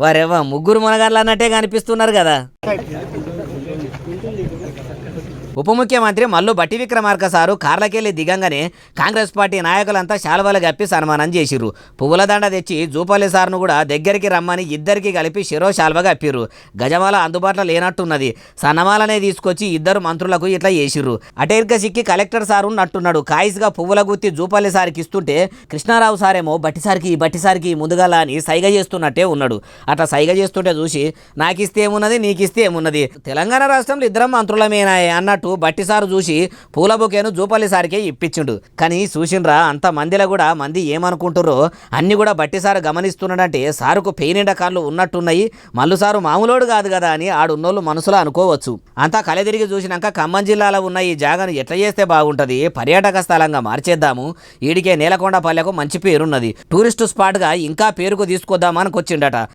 వారేవా ముగ్గురు మునగాళ్ళు అన్నట్టే కనిపిస్తున్నారు కదా. ఉప ముఖ్యమంత్రి మల్లు బట్టి విక్రమార్క సారు కార్లకెళ్లి దిగంగానే కాంగ్రెస్ పార్టీ నాయకులంతా శాల్వాలు కప్పి సన్మానం చేసిర్రు. పువ్వుల దండ తెచ్చి జూపల్లి సార్ను కూడా దగ్గరికి రమ్మని ఇద్దరికి కలిపి శిరో శాల్వ కప్పిర్రు. గజమాల అందుబాటులో లేనట్టున్నది. సన్నమాలనే తీసుకొచ్చి ఇద్దరు మంత్రులకు ఇట్లా చేసిర్రు. అటేర్క సిక్కి కలెక్టర్ సారు నట్టున్నాడు. కాయిస్గా పువ్వుల గుత్తి జూపల్లి సారికి ఇస్తుంటే కృష్ణారావు సారేమో బట్టిసారికి ముందుగాల అని సైగ చేస్తున్నట్టే ఉన్నాడు. అట్లా సైగ చేస్తుంటే చూసి నాకిస్తే ఏమున్నది నీకిస్తే ఏమున్నది, తెలంగాణ రాష్ట్రంలో ఇద్దరం మంత్రులమేనాయే అన్నట్టు బట్టిసారు చూసి పూల బొకేను జూపల్లి సారికే ఇప్పించుండు. కానీ చూసిండ్రా అంత మందిలో కూడా మంది ఏమనుకుంటుర్రో అన్ని కూడా బట్టిసారు గమనిస్తున్నాడంటే సారుకు పెయినిండ కాళ్ళు ఉన్నట్టున్నాయి. మల్లు సారు మామూలోడు కాదు కదా అని ఆడున్నోళ్ళు మనసులో అనుకోవచ్చు. అంతా కలెదిరిగి చూసినాక ఖమ్మం జిల్లాలో ఉన్న ఈ జాగాను ఎట్లా చేస్తే బాగుంటుంది, పర్యాటక స్థలంగా మార్చేద్దాము, ఈడికే నేలకొండ పల్లెకు మంచి పేరున్నది, టూరిస్టు స్పాట్గా ఇంకా పేరుకు తీసుకొద్దామనుకొచ్చిండట.